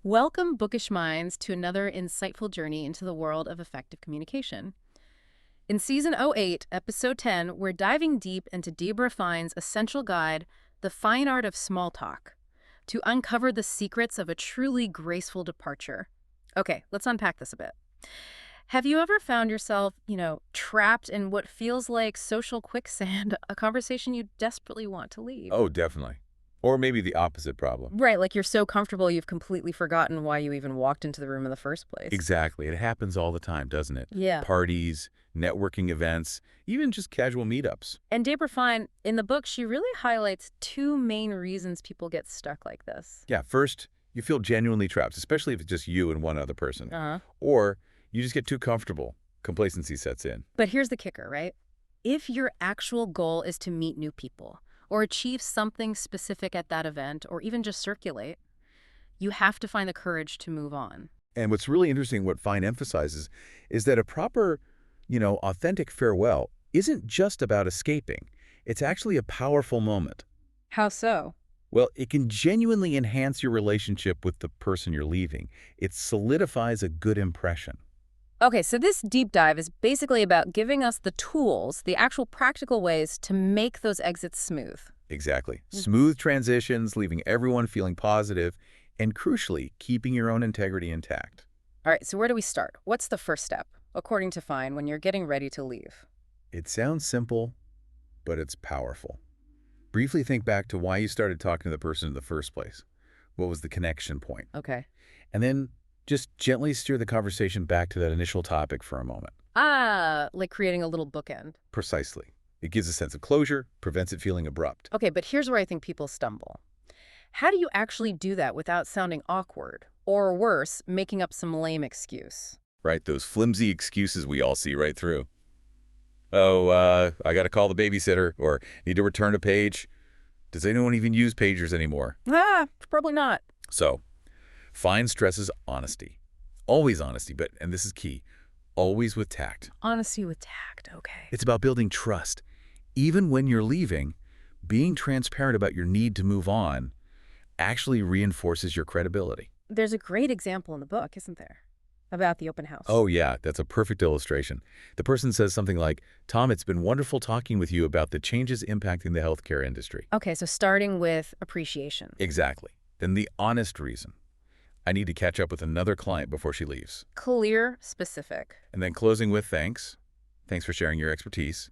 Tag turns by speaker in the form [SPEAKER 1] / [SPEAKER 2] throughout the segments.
[SPEAKER 1] Welcome, bookish minds, to another insightful journey into the world of effective communication. In Season 08, Episode 10, we're diving deep into Deborah Fine's essential guide, The Fine Art of Small Talk, to uncover the secrets of a truly graceful departure. Okay, let's unpack this a bit. Have you ever found yourself, trapped in what feels like social quicksand, a conversation you desperately want to leave?
[SPEAKER 2] Oh, definitely. Or maybe the opposite problem.
[SPEAKER 1] Right, like you're so comfortable you've completely forgotten why you even walked into the room in the first place.
[SPEAKER 2] Exactly. It happens all the time, doesn't it?
[SPEAKER 1] Yeah.
[SPEAKER 2] Parties, networking events, even just casual meetups.
[SPEAKER 1] And Deborah Fine, in the book, she really highlights two main reasons people get stuck like this.
[SPEAKER 2] Yeah, first, you feel genuinely trapped, especially if it's just you and one other person.
[SPEAKER 1] Uh-huh.
[SPEAKER 2] Or you just get too comfortable. Complacency sets in.
[SPEAKER 1] But here's the kicker, right? If your actual goal is to meet new people, or achieve something specific at that event, or even just circulate, you have to find the courage to move on.
[SPEAKER 2] And what's really interesting, what Fine emphasizes, is that a proper, authentic farewell isn't just about escaping. It's actually a powerful moment.
[SPEAKER 1] How so?
[SPEAKER 2] Well, it can genuinely enhance your relationship with the person you're leaving. It solidifies a good impression.
[SPEAKER 1] Okay, so this deep dive is basically about giving us the tools, the actual practical ways to make those exits smooth.
[SPEAKER 2] Exactly. Smooth transitions, leaving everyone feeling positive, and crucially, keeping your own integrity intact.
[SPEAKER 1] All right, so where do we start? What's the first step, according to Fine, when you're getting ready to leave?
[SPEAKER 2] It sounds simple, but it's powerful. Briefly think back to why you started talking to the person in the first place. What was the connection point?
[SPEAKER 1] Okay.
[SPEAKER 2] And then just gently steer the conversation back to that initial topic for a moment.
[SPEAKER 1] Like creating a little bookend.
[SPEAKER 2] Precisely. It gives a sense of closure, prevents it feeling abrupt.
[SPEAKER 1] Okay, but here's where I think people stumble. How do you actually do that without sounding awkward? Or worse, making up some lame excuse?
[SPEAKER 2] Right? Those flimsy excuses we all see right through. Oh, I got to call the babysitter, or need to return a page. Does anyone even use pagers anymore?
[SPEAKER 1] Probably not.
[SPEAKER 2] So, Fine stresses honesty. Always honesty, and this is key, always with tact.
[SPEAKER 1] Honesty with tact, okay.
[SPEAKER 2] It's about building trust. Even when you're leaving, being transparent about your need to move on actually reinforces your credibility.
[SPEAKER 1] There's a great example in the book, isn't there? About the open house.
[SPEAKER 2] Oh yeah, that's a perfect illustration. The person says something like, "Tom, it's been wonderful talking with you about the changes impacting the healthcare industry."
[SPEAKER 1] Okay, so starting with appreciation.
[SPEAKER 2] Exactly. Then the honest reason. I need to catch up with another client before she leaves.
[SPEAKER 1] Clear, specific.
[SPEAKER 2] And then closing with thanks. Thanks for sharing your expertise.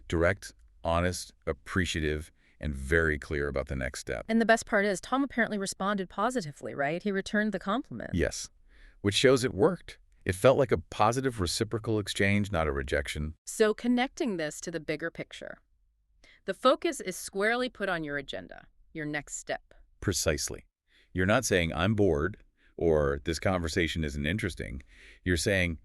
[SPEAKER 2] Direct, honest, appreciative, and very clear about the next step.
[SPEAKER 1] And the best part is, Tom apparently responded positively, right? He returned the compliment.
[SPEAKER 2] Yes, which shows it worked. It felt like a positive reciprocal exchange, not a rejection.
[SPEAKER 1] So connecting this to the bigger picture. The focus is squarely put on your agenda, your next step.
[SPEAKER 2] Precisely. You're not saying, "I'm bored," or "this conversation isn't interesting." You're saying,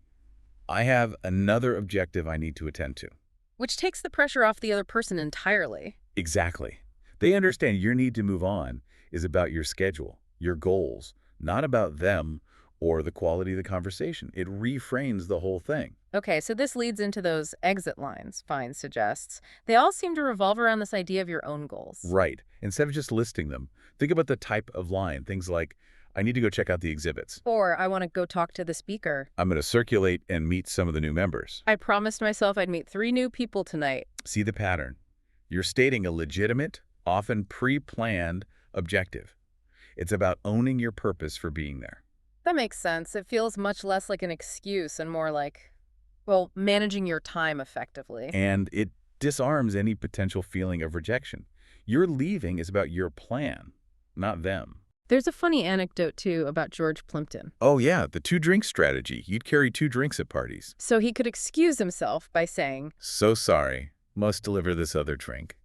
[SPEAKER 2] "I have another objective I need to attend to."
[SPEAKER 1] Which takes the pressure off the other person entirely.
[SPEAKER 2] Exactly. They understand your need to move on is about your schedule, your goals, not about them or the quality of the conversation. It reframes the whole thing.
[SPEAKER 1] Okay, so this leads into those exit lines, Fine suggests. They all seem to revolve around this idea of your own goals.
[SPEAKER 2] Right. Instead of just listing them, think about the type of line. Things like, "I need to go check out the exhibits."
[SPEAKER 1] Or, I want to go talk to the speaker.
[SPEAKER 2] "I'm going to circulate and meet some of the new members."
[SPEAKER 1] I promised myself I'd meet 3 new people tonight.
[SPEAKER 2] See the pattern. You're stating a legitimate, often pre-planned objective. It's about owning your purpose for being there.
[SPEAKER 1] That makes sense. It feels much less like an excuse and more like, managing your time effectively.
[SPEAKER 2] And it disarms any potential feeling of rejection. Your leaving is about your plan, not them.
[SPEAKER 1] There's a funny anecdote, too, about George Plimpton.
[SPEAKER 2] Oh yeah, the 2-drink strategy. You'd carry 2 drinks at parties.
[SPEAKER 1] So he could excuse himself by saying,
[SPEAKER 2] "So sorry, must deliver this other drink."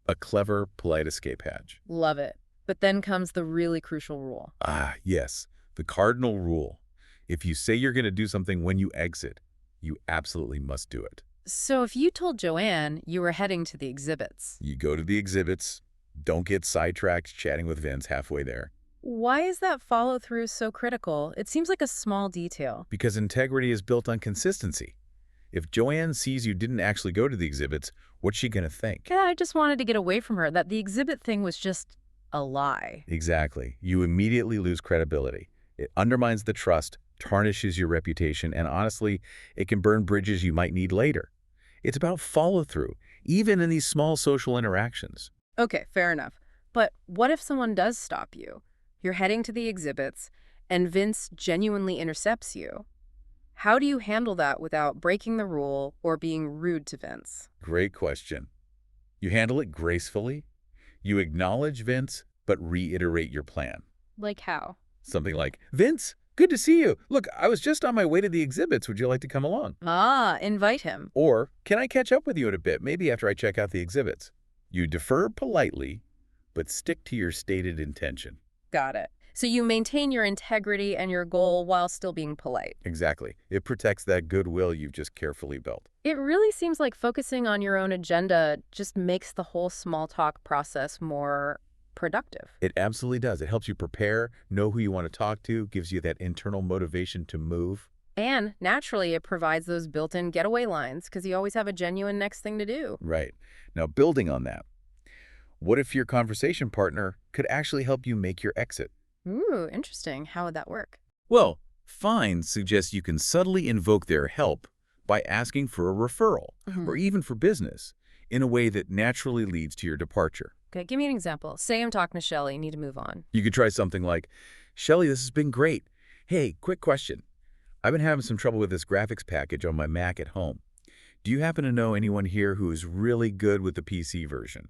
[SPEAKER 2] A clever, polite escape hatch.
[SPEAKER 1] love it. But then comes the really crucial rule.
[SPEAKER 2] Ah, yes, the cardinal rule. If you say you're going to do something when you exit, you absolutely must do it.
[SPEAKER 1] So if you told Joanne you were heading to the exhibits,
[SPEAKER 2] You go to the exhibits, don't get sidetracked chatting with Vince halfway there.
[SPEAKER 1] why is that follow-through so critical? It seems like a small detail.
[SPEAKER 2] Because integrity is built on consistency. If Joanne sees you didn't actually go to the exhibits, what's she going to think?
[SPEAKER 1] Yeah, I just wanted to get away from her, that the exhibit thing was just a lie.
[SPEAKER 2] Exactly. You immediately lose credibility. It undermines the trust, tarnishes your reputation, and honestly, it can burn bridges you might need later. It's about follow-through, even in these small social interactions.
[SPEAKER 1] Okay, fair enough. But what if someone does stop you? You're heading to the exhibits, and Vince genuinely intercepts you. How do you handle that without breaking the rule or being rude to Vince?
[SPEAKER 2] Great question. You handle it gracefully. You acknowledge Vince, but reiterate your plan.
[SPEAKER 1] Like how?
[SPEAKER 2] Something like, Vince, good to see you. Look, I was just on my way to the exhibits. Would you like to come along?
[SPEAKER 1] Ah, invite him.
[SPEAKER 2] Or, can I catch up with you in a bit, maybe after I check out the exhibits? You defer politely, but stick to your stated intention.
[SPEAKER 1] Got it. So you maintain your integrity and your goal while still being polite.
[SPEAKER 2] Exactly. It protects that goodwill you've just carefully built.
[SPEAKER 1] It really seems like focusing on your own agenda just makes the whole small talk process more productive.
[SPEAKER 2] It absolutely does. It helps you prepare, know who you want to talk to, gives you that internal motivation to move.
[SPEAKER 1] And naturally, it provides those built-in getaway lines because you always have a genuine next thing to do.
[SPEAKER 2] Right. Now, building on that, what if your conversation partner could actually help you make your exit?
[SPEAKER 1] Ooh, interesting. How would that work?
[SPEAKER 2] Well, Fine suggests you can subtly invoke their help by asking for a referral, or even for business, in a way that naturally leads to your departure.
[SPEAKER 1] Okay, give me an example. Say I'm talking to Shelly, need to move on.
[SPEAKER 2] You could try something like, Shelly, this has been great. Hey, quick question. I've been having some trouble with this graphics package on my Mac at home. Do you happen to know anyone here who is really good with the PC version?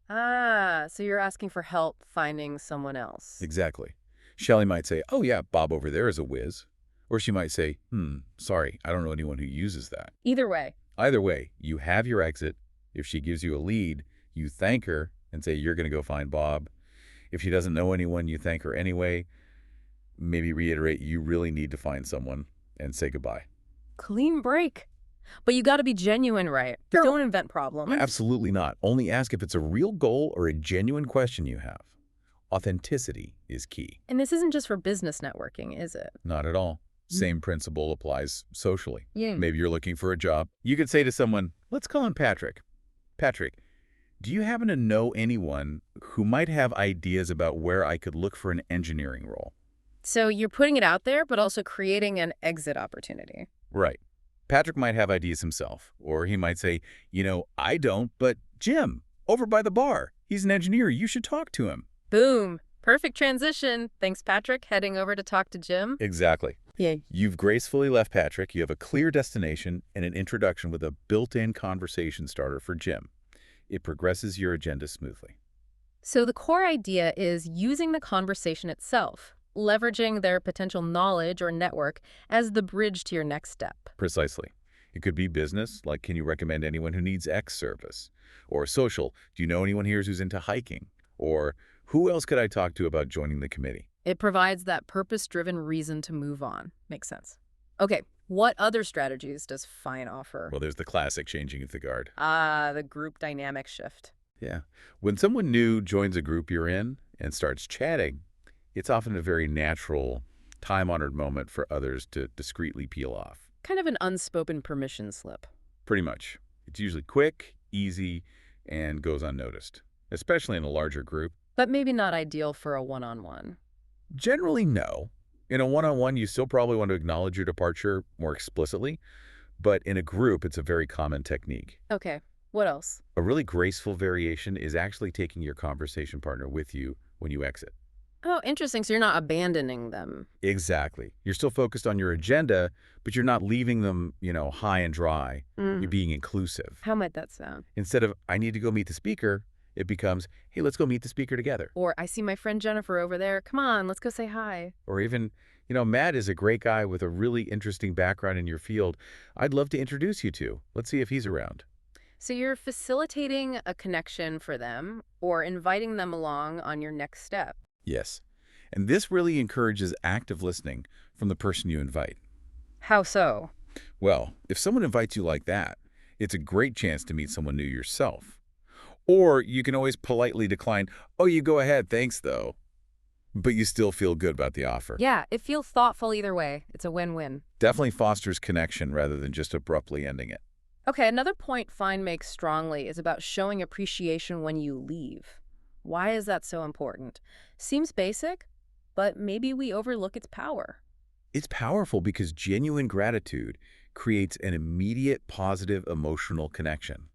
[SPEAKER 1] Ah, so you're asking for help finding someone else.
[SPEAKER 2] Exactly. Shelly might say, oh yeah, Bob over there is a whiz. Or she might say, sorry, I don't know anyone who uses that.
[SPEAKER 1] Either way.
[SPEAKER 2] Either way, you have your exit. If she gives you a lead, you thank her and say you're going to go find Bob. If she doesn't know anyone, you thank her anyway. Maybe reiterate you really need to find someone and say goodbye.
[SPEAKER 1] Clean break. But you got to be genuine, right?
[SPEAKER 2] Sure.
[SPEAKER 1] Don't invent problems.
[SPEAKER 2] Absolutely not. Only ask if it's a real goal or a genuine question you have. Authenticity is key.
[SPEAKER 1] And this isn't just for business networking, is it?
[SPEAKER 2] Not at all. Same principle applies socially.
[SPEAKER 1] Yeah.
[SPEAKER 2] Maybe you're looking for a job. You could say to someone, let's call him Patrick. Patrick, do you happen to know anyone who might have ideas about where I could look for an engineering role?
[SPEAKER 1] So you're putting it out there, but also creating an exit opportunity.
[SPEAKER 2] Right. Patrick might have ideas himself, or he might say, I don't, but Jim, over by the bar, he's an engineer. You should talk to him.
[SPEAKER 1] Boom. Perfect transition. Thanks, Patrick. Heading over to talk to Jim.
[SPEAKER 2] Exactly.
[SPEAKER 1] Yeah.
[SPEAKER 2] You've gracefully left Patrick. You have a clear destination and an introduction with a built-in conversation starter for Jim. It progresses your agenda smoothly.
[SPEAKER 1] So the core idea is using the conversation itself, leveraging their potential knowledge or network as the bridge to your next step.
[SPEAKER 2] Precisely. It could be business, like can you recommend anyone who needs X service? Or social, do you know anyone here who's into hiking? Or who else could I talk to about joining the committee?
[SPEAKER 1] It provides that purpose-driven reason to move on. Makes sense. Okay, what other strategies does Fine offer?
[SPEAKER 2] Well, there's the classic changing of the guard.
[SPEAKER 1] Ah, the group dynamic shift.
[SPEAKER 2] Yeah. When someone new joins a group you're in and starts chatting, it's often a very natural, time-honored moment for others to discreetly peel off.
[SPEAKER 1] Kind of an unspoken permission slip.
[SPEAKER 2] Pretty much. It's usually quick, easy, and goes unnoticed, especially in a larger group.
[SPEAKER 1] But maybe not ideal for a one-on-one.
[SPEAKER 2] Generally, no. In a one-on-one, you still probably want to acknowledge your departure more explicitly, but in a group, it's a very common technique.
[SPEAKER 1] Okay, what else?
[SPEAKER 2] A really graceful variation is actually taking your conversation partner with you when you exit.
[SPEAKER 1] Oh, interesting. So you're not abandoning them.
[SPEAKER 2] Exactly. You're still focused on your agenda, but you're not leaving them, high and dry. You're being inclusive.
[SPEAKER 1] How might that sound?
[SPEAKER 2] Instead of, I need to go meet the speaker, it becomes, hey, let's go meet the speaker together.
[SPEAKER 1] Or, I see my friend Jennifer over there. Come on, let's go say hi.
[SPEAKER 2] Or even, Matt is a great guy with a really interesting background in your field. I'd love to introduce you to. Let's see if he's around.
[SPEAKER 1] So you're facilitating a connection for them or inviting them along on your next step.
[SPEAKER 2] Yes. And this really encourages active listening from the person you invite.
[SPEAKER 1] How so?
[SPEAKER 2] Well, if someone invites you like that, it's a great chance to meet someone new yourself. Or you can always politely decline, oh, you go ahead, thanks, though. But you still feel good about the offer.
[SPEAKER 1] Yeah, it feels thoughtful either way. It's a win-win.
[SPEAKER 2] Definitely fosters connection rather than just abruptly ending it.
[SPEAKER 1] Okay, another point Fine makes strongly is about showing appreciation when you leave. Why is that so important? Seems basic, but maybe we overlook its power.
[SPEAKER 2] It's powerful because genuine gratitude creates an immediate positive emotional connection.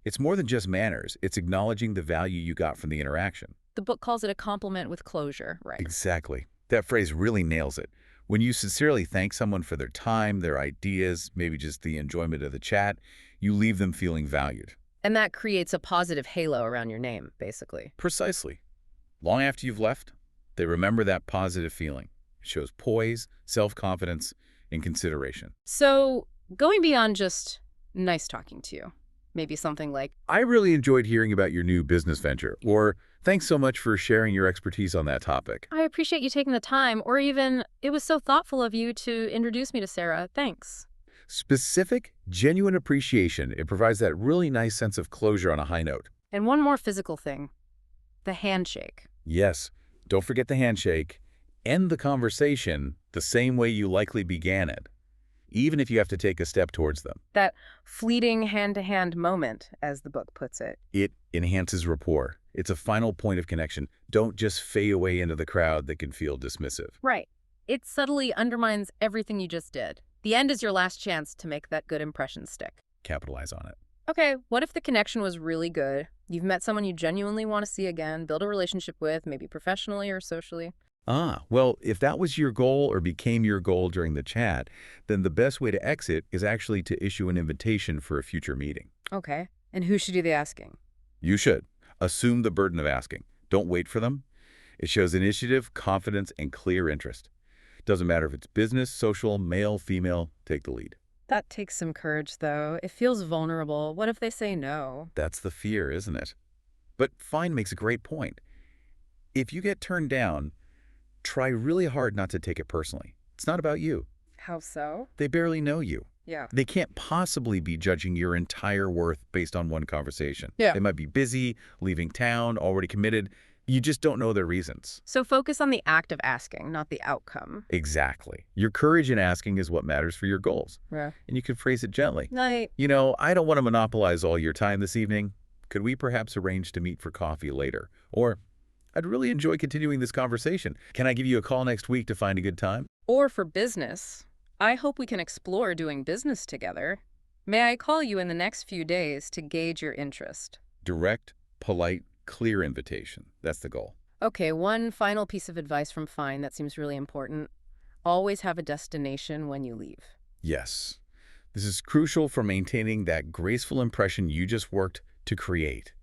[SPEAKER 2] It's more than just manners. It's acknowledging the value you got from the interaction.
[SPEAKER 1] The book calls it a compliment with closure, right?
[SPEAKER 2] Exactly. That phrase really nails it. When you sincerely thank someone for their time, their ideas, maybe just the enjoyment of the chat, you leave them feeling valued.
[SPEAKER 1] And that creates a positive halo around your name, basically.
[SPEAKER 2] Precisely. Long after you've left, they remember that positive feeling. It shows poise, self-confidence, and consideration.
[SPEAKER 1] So, going beyond just nice talking to you, maybe something like,
[SPEAKER 2] I really enjoyed hearing about your new business venture, or thanks so much for sharing your expertise on that topic.
[SPEAKER 1] I appreciate you taking the time, or even, it was so thoughtful of you to introduce me to Sarah. Thanks.
[SPEAKER 2] Specific, genuine appreciation. It provides that really nice sense of closure on a high note.
[SPEAKER 1] And one more physical thing, the handshake.
[SPEAKER 2] Yes, don't forget the handshake. End the conversation the same way you likely began it, even if you have to take a step towards them.
[SPEAKER 1] That fleeting hand-to-hand moment, as the book puts it.
[SPEAKER 2] It enhances rapport. It's a final point of connection. Don't just fade away into the crowd that can feel dismissive.
[SPEAKER 1] Right. It subtly undermines everything you just did. The end is your last chance to make that good impression stick.
[SPEAKER 2] Capitalize on it.
[SPEAKER 1] Okay, what if the connection was really good? You've met someone you genuinely want to see again, build a relationship with, maybe professionally or socially.
[SPEAKER 2] Well, if that was your goal or became your goal during the chat, then the best way to exit is actually to issue an invitation for a future meeting.
[SPEAKER 1] Okay, and who should do the asking?
[SPEAKER 2] You should. Assume the burden of asking. Don't wait for them. It shows initiative, confidence, and clear interest. Doesn't matter if it's business, social, male, female, take the lead.
[SPEAKER 1] That takes some courage, though. It feels vulnerable. What if they say no?
[SPEAKER 2] That's the fear, isn't it? But Fine makes a great point. If you get turned down, try really hard not to take it personally. It's not about you.
[SPEAKER 1] How so?
[SPEAKER 2] They barely know you.
[SPEAKER 1] Yeah.
[SPEAKER 2] They can't possibly be judging your entire worth based on one conversation.
[SPEAKER 1] Yeah.
[SPEAKER 2] They might be busy, leaving town, already committed. You just don't know their reasons.
[SPEAKER 1] So focus on the act of asking, not the outcome.
[SPEAKER 2] Exactly. Your courage in asking is what matters for your goals.
[SPEAKER 1] Yeah.
[SPEAKER 2] And you can phrase it gently.
[SPEAKER 1] Night.
[SPEAKER 2] You know, I don't want to monopolize all your time this evening. Could we perhaps arrange to meet for coffee later? Or, I'd really enjoy continuing this conversation. Can I give you a call next week to find a good time?
[SPEAKER 1] Or for business. I hope we can explore doing business together. May I call you in the next few days to gauge your interest?
[SPEAKER 2] Direct, polite, clear invitation. That's the goal.
[SPEAKER 1] Okay, one final piece of advice from Fine that seems really important. Always have a destination when you leave.
[SPEAKER 2] Yes. This is crucial for maintaining that graceful impression you just worked to create.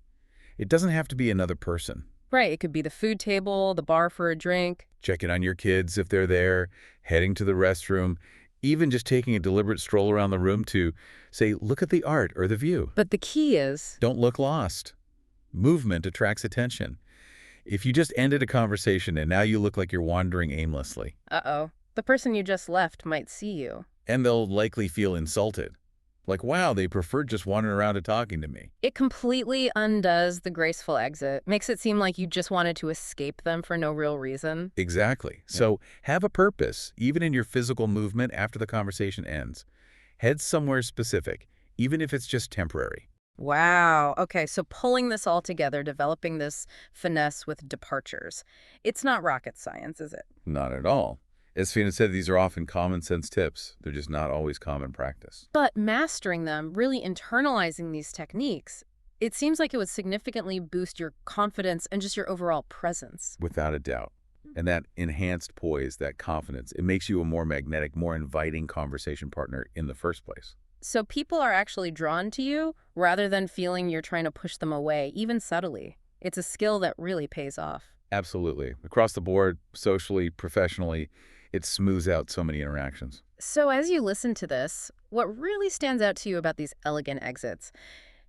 [SPEAKER 2] It doesn't have to be another person.
[SPEAKER 1] Right, it could be the food table, the bar for a drink.
[SPEAKER 2] Checking on your kids if they're there, heading to the restroom, even just taking a deliberate stroll around the room to say, look at the art or the view.
[SPEAKER 1] But the key is...
[SPEAKER 2] Don't look lost. Movement attracts attention. If you just ended a conversation and now you look like you're wandering aimlessly.
[SPEAKER 1] Uh-oh. The person you just left might see you.
[SPEAKER 2] And they'll likely feel insulted. Like, wow, they preferred just wandering around and talking to me.
[SPEAKER 1] It completely undoes the graceful exit. Makes it seem like you just wanted to escape them for no real reason.
[SPEAKER 2] Exactly. So have a purpose, even in your physical movement after the conversation ends. Head somewhere specific, even if it's just temporary.
[SPEAKER 1] Wow. Okay, so pulling this all together, developing this finesse with departures. It's not rocket science, is it?
[SPEAKER 2] Not at all. As Fina said, these are often common sense tips. They're just not always common practice.
[SPEAKER 1] But mastering them, really internalizing these techniques, it seems like it would significantly boost your confidence and just your overall presence.
[SPEAKER 2] Without a doubt. And that enhanced poise, that confidence, it makes you a more magnetic, more inviting conversation partner in the first place.
[SPEAKER 1] So people are actually drawn to you rather than feeling you're trying to push them away, even subtly. It's a skill that really pays off.
[SPEAKER 2] Absolutely. Across the board, socially, professionally, it smooths out so many interactions.
[SPEAKER 1] So as you listen to this, what really stands out to you about these elegant exits?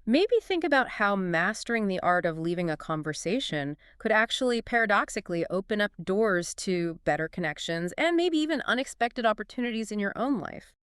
[SPEAKER 1] Maybe think about how mastering the art of leaving a conversation could actually paradoxically open up doors to better connections and maybe even unexpected opportunities in your own life.